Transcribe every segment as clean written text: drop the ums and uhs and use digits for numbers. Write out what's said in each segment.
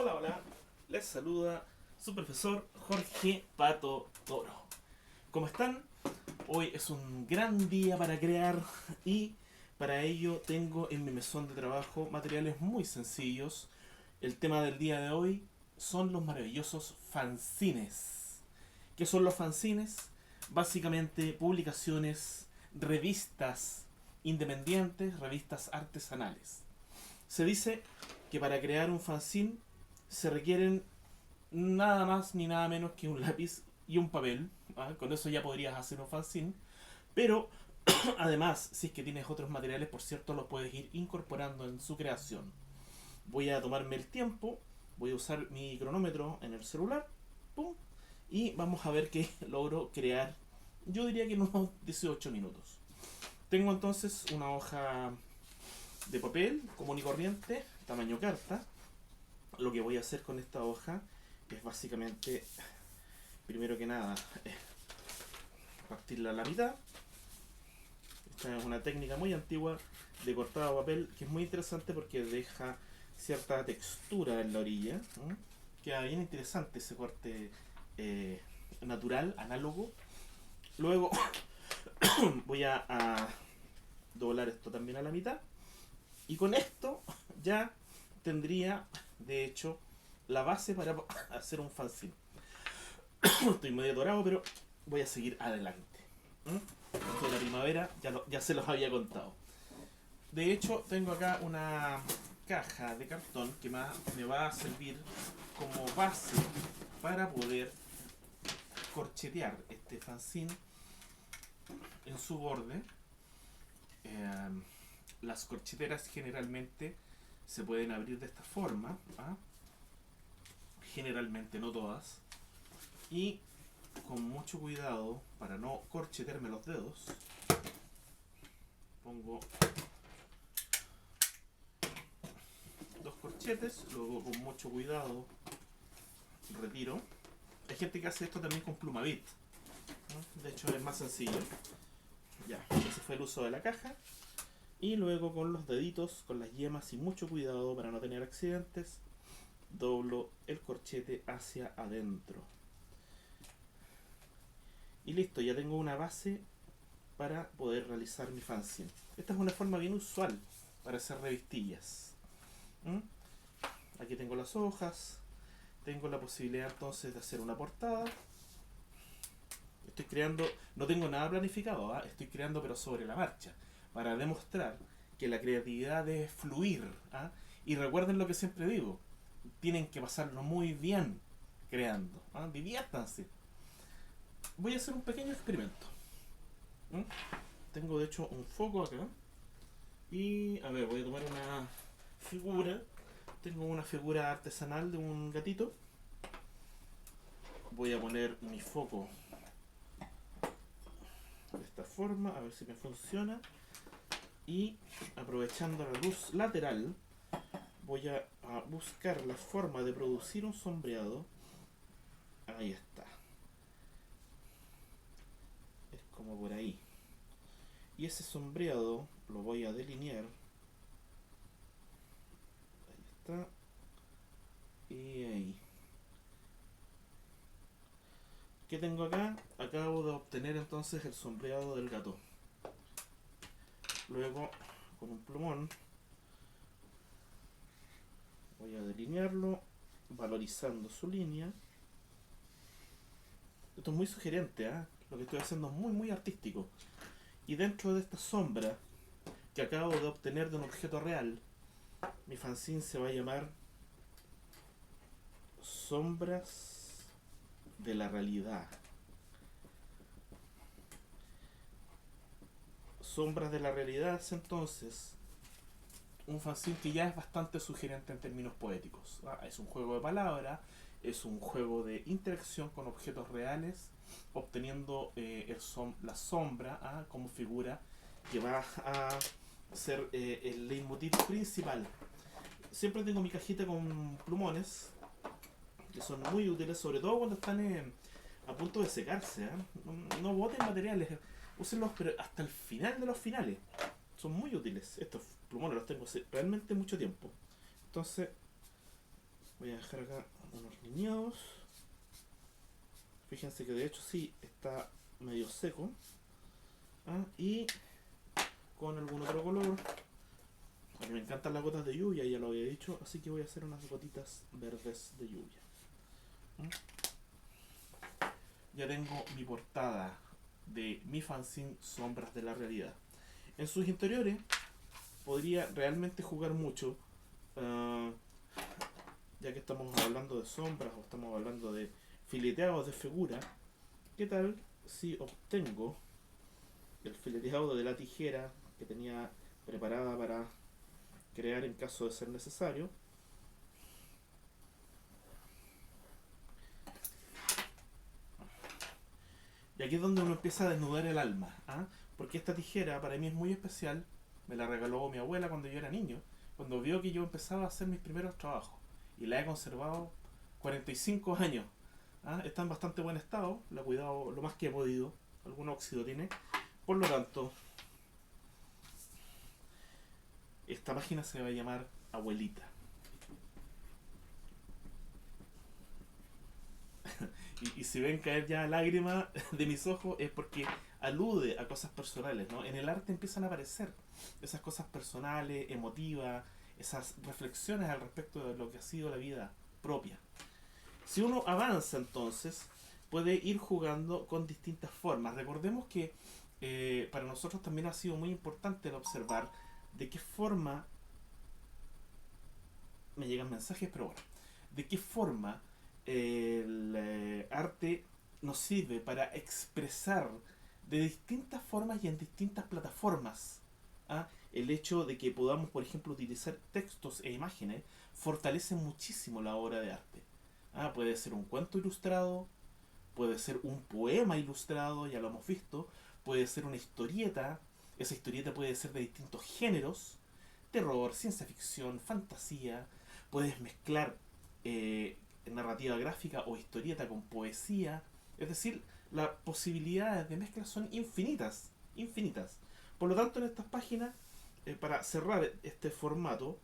Hola, hola. Les saluda su profesor Jorge Pato Toro. ¿Cómo están? Hoy es un gran día para crear y para ello tengo en mi mesón de trabajo materiales muy sencillos. El tema del día de hoy son los maravillosos fanzines. ¿Qué son los fanzines? Básicamente publicaciones, revistas independientes, revistas artesanales. Se dice que para crear un fanzine se requieren nada más ni nada menos que un lápiz y un papel. ¿Ah? Con eso ya podrías hacer un fanzine. Pero además, si es que tienes otros materiales, por cierto, los puedes ir incorporando en su creación. Voy a tomarme el tiempo, voy a usar mi cronómetro en el celular, ¡pum! Y vamos a ver qué logro crear. Yo diría que en unos 18 minutos. Tengo entonces una hoja de papel común y corriente, tamaño carta. Lo que voy a hacer con esta hoja es básicamente, primero que nada, partirla a la mitad. Esta es una técnica muy antigua de cortado de papel que es muy interesante porque deja cierta textura en la orilla. ¿No? Queda bien interesante ese corte natural, análogo. Luego voy a doblar esto también a la mitad. Y con esto ya tendría, de hecho, la base para hacer un fanzine. Estoy medio atorado, pero voy a seguir adelante. Esto de la primavera ya se los había contado. De hecho, tengo acá una caja de cartón que me va a servir como base para poder corchetear este fanzine en su borde. Eh, las corcheteras generalmente se pueden abrir de esta forma, ¿ah? Generalmente, no todas. Y con mucho cuidado para no corchetearme los dedos, pongo dos corchetes, luego con mucho cuidado retiro. Hay gente que hace esto también con Plumavit, ¿no? De hecho es más sencillo. Ya, ese fue el uso de la caja. Y luego con los deditos, con las yemas y mucho cuidado para no tener accidentes, doblo el corchete hacia adentro. Y listo, ya tengo una base para poder realizar mi fanzine. Esta es una forma bien usual para hacer revistillas. ¿Mm? Aquí tengo las hojas, tengo la posibilidad entonces de hacer una portada. Estoy creando, no tengo nada planificado, ¿eh? Estoy creando pero sobre la marcha, para demostrar que la creatividad debe fluir. ¿Ah? Y recuerden lo que siempre digo, tienen que pasarlo muy bien creando. ¿Ah? Diviértanse. Voy a hacer un pequeño experimento. ¿Mm? Tengo de hecho un foco acá. Y a ver, voy a tomar una figura. Tengo una figura artesanal de un gatito. Voy a poner mi foco de esta forma, a ver si me funciona. Y aprovechando la luz lateral, voy a buscar la forma de producir un sombreado. Ahí está. Es como por ahí. Y ese sombreado lo voy a delinear. Ahí está. Y ahí. ¿Qué tengo acá? Acabo de obtener entonces el sombreado del gato. Luego, con un plumón, voy a delinearlo, valorizando su línea. Esto es muy sugerente, ¿eh? Lo que estoy haciendo es muy, muy artístico. Y dentro de esta sombra que acabo de obtener de un objeto real, mi fanzine se va a llamar Sombras de la Realidad. Sombras de la Realidad es entonces un fanzine que ya es bastante sugerente en términos poéticos. ¿Ah? Es un juego de palabras, es un juego de interacción con objetos reales, obteniendo la sombra, ¿ah? Como figura que va a ser el leitmotiv principal. Siempre tengo mi cajita con plumones, que son muy útiles, sobre todo cuando están a punto de secarse. ¿Eh? No boten materiales, úsenlos pero hasta el final de los finales. Son muy útiles. Estos plumones los tengo realmente mucho tiempo. Entonces, Voy a dejar acá unos lineados. Fíjense que de hecho sí está medio seco. Y con algún otro color. A mí me encantan las gotas de lluvia, ya lo había dicho, así que voy a hacer unas gotitas verdes de lluvia. ¿Mm? Ya tengo mi portada de mi fanzine Sombras de la Realidad. En sus interiores podría realmente jugar mucho, uh, ya que estamos hablando de sombras o estamos hablando de fileteados de figura. ¿Qué tal si obtengo el fileteado de la tijera que tenía preparada para crear en caso de ser necesario? Y aquí es donde uno empieza a desnudar el alma, porque esta tijera para mí es muy especial. Me la regaló mi abuela cuando yo era niño, cuando vio que yo empezaba a hacer mis primeros trabajos. Y la he conservado 45 años. Está en bastante buen estado, la he cuidado lo más que he podido. Algún óxido tiene. Por lo tanto, esta página se va a llamar Abuelita. Y si ven caer ya lágrimas de mis ojos es porque alude a cosas personales, ¿no? En el arte empiezan a aparecer esas cosas personales, emotivas, esas reflexiones al respecto de lo que ha sido la vida propia. Si uno avanza entonces, puede ir jugando con distintas formas. Recordemos que para nosotros también ha sido muy importante el observar de qué forma, me llegan mensajes, pero bueno, de qué forma el arte nos sirve para expresar de distintas formas y en distintas plataformas. El hecho de que podamos, por ejemplo, utilizar textos e imágenes fortalece muchísimo la obra de arte. Puede ser un cuento ilustrado, puede ser un poema ilustrado, ya lo hemos visto, puede ser una historieta, esa historieta puede ser de distintos géneros, terror, ciencia ficción, fantasía, puedes mezclar eh, narrativa gráfica o historieta con poesía, es decir, las posibilidades de mezcla son infinitas, infinitas. Por lo tanto, en estas páginas, para cerrar este formato,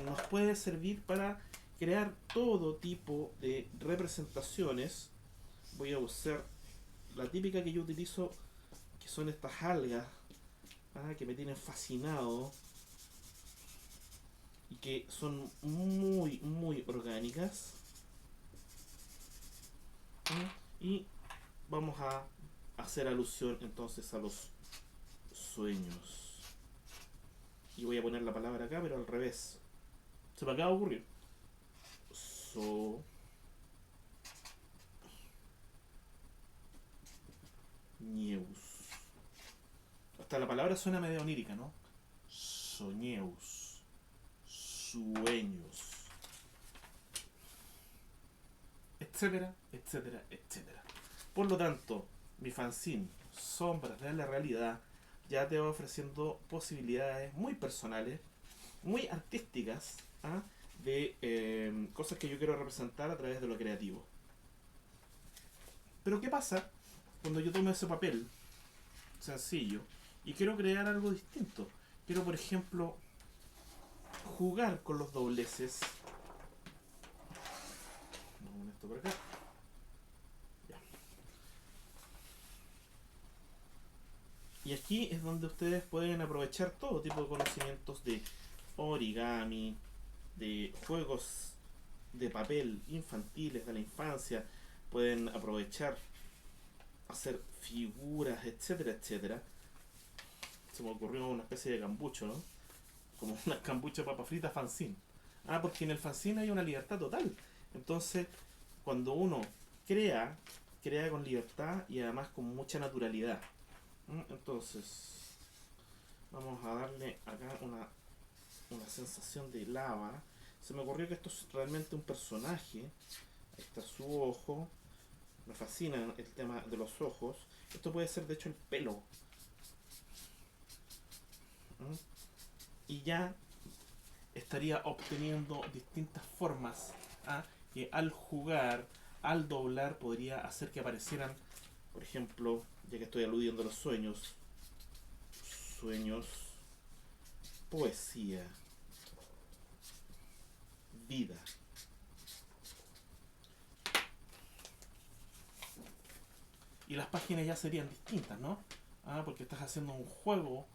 nos puede servir para crear todo tipo de representaciones. Voy a usar la típica que yo utilizo, que son estas algas, que me tienen fascinado y que son muy, muy orgánicas. Y vamos a hacer alusión entonces a los sueños. Y voy a poner la palabra acá, pero al revés. Se me acaba de ocurrir. Soñeus. Hasta la palabra suena medio onírica, ¿no? Soñeus. Sueños. Etcétera, etcétera, etcétera. Por lo tanto, mi fanzine Sombras de la Realidad ya te va ofreciendo posibilidades muy personales, muy artísticas, de cosas que yo quiero representar a través de lo creativo. Pero ¿qué pasa cuando yo tomo ese papel sencillo y quiero crear algo distinto? Quiero, por ejemplo, jugar con los dobleces. Vamos a poner esto por acá. Ya. Y aquí es donde ustedes pueden aprovechar todo tipo de conocimientos de origami, de juegos de papel infantiles de la infancia. Pueden aprovechar hacer figuras, etcétera, etcétera. Se me ocurrió una especie de cambucho, ¿no? Como una cambucha de papa frita fanzine. Porque en el fanzine hay una libertad total. Entonces, cuando uno crea, crea con libertad y además con mucha naturalidad. Entonces, vamos a darle acá una sensación de lava. Se me ocurrió que esto es realmente un personaje. Ahí está su ojo. Me fascina el tema de los ojos. Esto puede ser de hecho el pelo. Y ya estaría obteniendo distintas formas, que al jugar, al doblar, podría hacer que aparecieran, por ejemplo, ya que estoy aludiendo a los sueños, sueños, poesía, vida. y las páginas ya serían distintas, ¿no? Porque estás haciendo un juego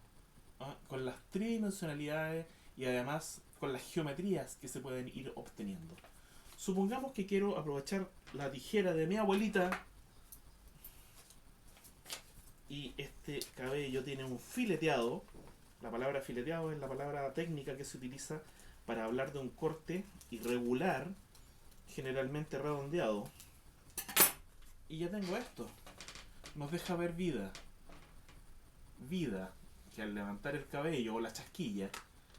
con las tridimensionalidades y además con las geometrías que se pueden ir obteniendo. Supongamos que quiero aprovechar la tijera de mi abuelita y este cabello tiene un fileteado. La palabra fileteado es la palabra técnica que se utiliza para hablar de un corte irregular, generalmente redondeado. Y ya tengo esto. Nos deja ver vida. Vida que al levantar el cabello o la chasquilla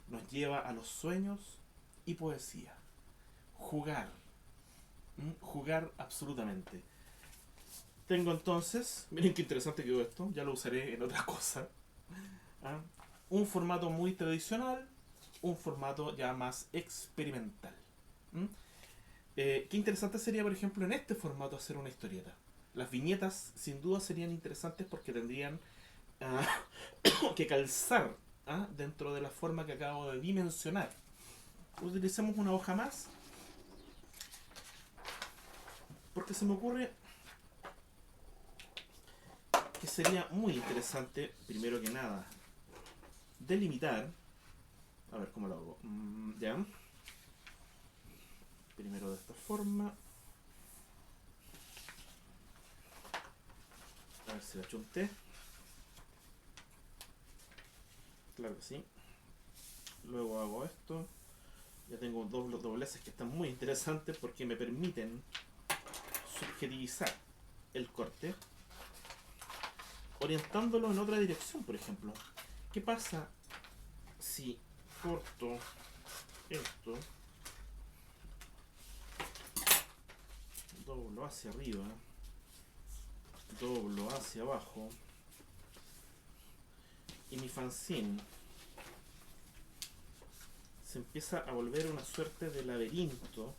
nos lleva a los sueños y poesía. Jugar. Jugar absolutamente. Tengo entonces, miren qué interesante quedó esto, ya lo usaré en otra cosa. Un formato muy tradicional, un formato ya más experimental. Qué interesante sería, por ejemplo, en este formato hacer una historieta. Las viñetas sin duda serían interesantes porque tendrían que calzar dentro de la forma que acabo de dimensionar. Utilicemos una hoja más porque se me ocurre que sería muy interesante, primero que nada, delimitar. A ver cómo lo hago. Ya. Primero de esta forma. A ver si la chunté. Claro que sí. Luego hago esto. Ya tengo dos dobleces que están muy interesantes porque me permiten subjetivizar el corte, orientándolo en otra dirección, por ejemplo. ¿Qué pasa si corto esto, doblo hacia arriba, doblo hacia abajo, y mi fanzine se empieza a volver una suerte de laberinto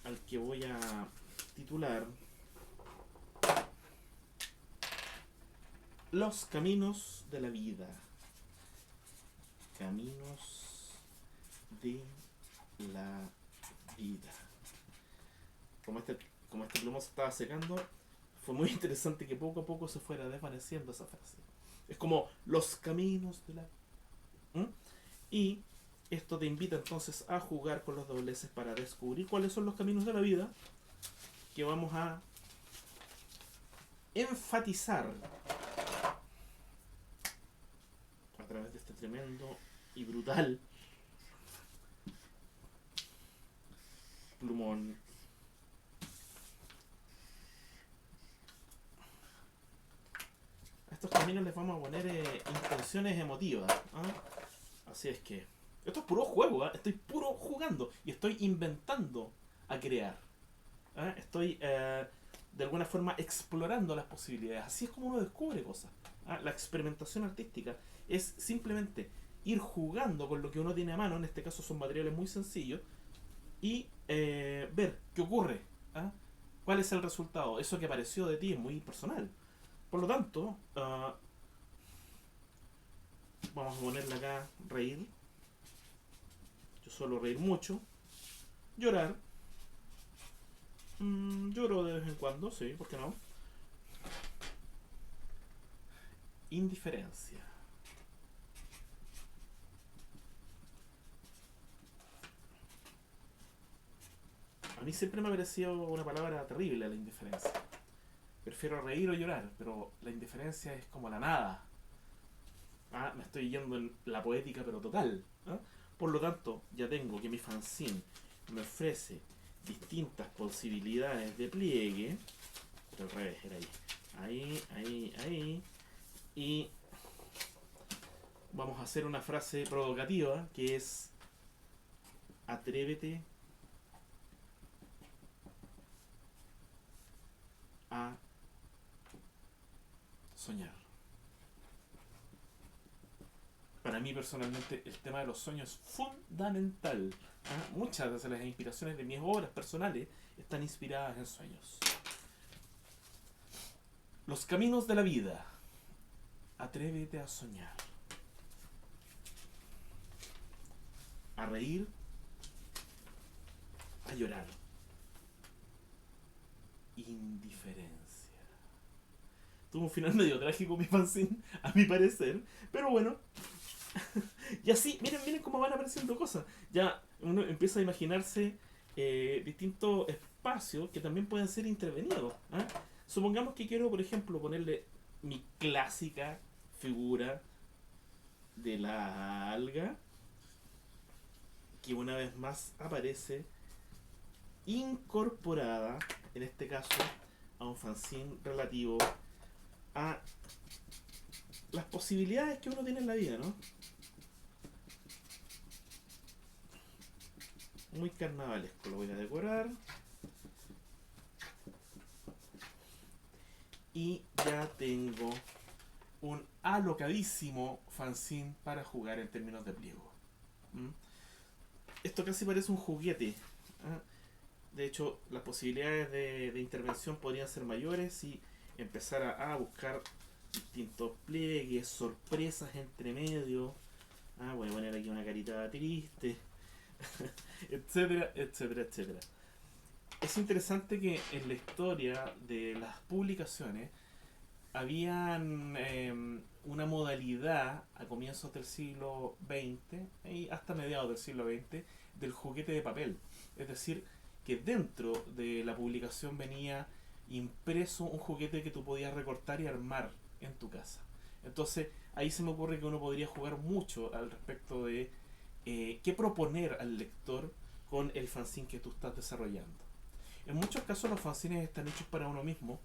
al que voy a titular Los Caminos de la Vida? Caminos de la vida. Como este plumo se estaba secando, fue muy interesante que poco a poco se fuera desvaneciendo esa frase. Es como los caminos de la vida. Y esto te invita entonces a jugar con los dobleces para descubrir cuáles son los caminos de la vida que vamos a enfatizar a través de este tremendo y brutal plumón. A estos caminos les vamos a poner intenciones emotivas. Así es que esto es puro juego, estoy puro jugando y estoy inventando a crear. Estoy de alguna forma explorando las posibilidades. Así es como uno descubre cosas. La experimentación artística es simplemente ir jugando con lo que uno tiene a mano. En este caso son materiales muy sencillos. Y ver qué ocurre. ¿Cuál es el resultado? Eso que apareció de ti es muy personal. Por lo tanto, vamos a ponerle acá reír. Yo suelo reír mucho. Llorar. Lloro de vez en cuando, sí, ¿por qué no? Indiferencia. A mí siempre me ha parecido una palabra terrible la indiferencia. Prefiero reír o llorar, pero la indiferencia es como la nada. Me estoy yendo en la poética pero total. Por lo tanto, ya tengo que mi fanzine me ofrece distintas posibilidades de pliegue. Pero al revés, era ahí. Ahí. Y vamos a hacer una frase provocativa que es: atrévete a soñar. Para mí personalmente el tema de los sueños es fundamental. Muchas de las inspiraciones de mis obras personales están inspiradas en sueños. Los caminos de la vida. Atrévete a soñar. A reír. A llorar. indiferencia. Tuvo un final medio trágico mi fanzine, a mi parecer, pero bueno. Y así, miren cómo van apareciendo cosas. Ya uno empieza a imaginarse distintos espacios que también pueden ser intervenidos. ¿Ah? Supongamos que quiero, por ejemplo, ponerle mi clásica figura de la alga, que una vez más aparece incorporada, en este caso, a un fanzine relativo a las posibilidades que uno tiene en la vida, ¿no? Muy carnavalesco, lo voy a decorar. Y ya tengo un alocadísimo fanzine para jugar en términos de pliego. ¿Mm? Esto casi parece un juguete. ¿Ah? De hecho, las posibilidades de intervención podrían ser mayores si empezara a buscar distintos pliegues, sorpresas entre medio. Voy a poner aquí una carita triste, etcétera, etcétera, etcétera. Es interesante que en la historia de las publicaciones habían una modalidad a comienzos del siglo XX y hasta mediados del siglo XX del juguete de papel. Es decir, que dentro de la publicación venía impreso un juguete que tú podías recortar y armar en tu casa. Entonces ahí se me ocurre que uno podría jugar mucho al respecto de qué proponer al lector con el fanzine que tú estás desarrollando. En muchos casos los fanzines están hechos para uno mismo.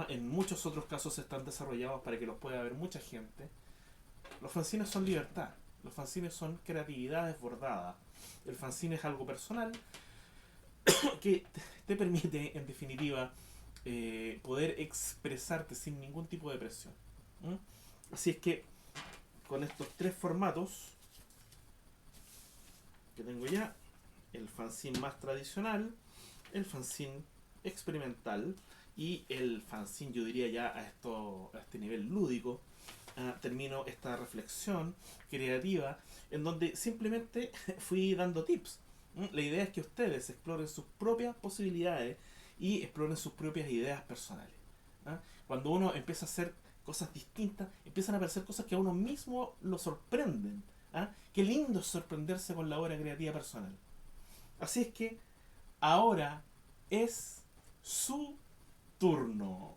En muchos otros casos están desarrollados para que los pueda ver mucha gente. Los fanzines son libertad. Los fanzines son creatividad desbordada. El fanzine es algo personal que te permite, en definitiva, poder expresarte sin ningún tipo de presión. ¿Mm? Así es que con estos tres formatos que tengo ya, el fanzine más tradicional, el fanzine experimental y el fanzine, yo diría ya a este nivel lúdico, termino esta reflexión creativa en donde simplemente fui dando tips. La idea es que ustedes exploren sus propias posibilidades y exploren sus propias ideas personales. Cuando uno empieza a hacer cosas distintas, empiezan a aparecer cosas que a uno mismo lo sorprenden. Qué lindo es sorprenderse con la obra creativa personal. Así es que ahora es su turno.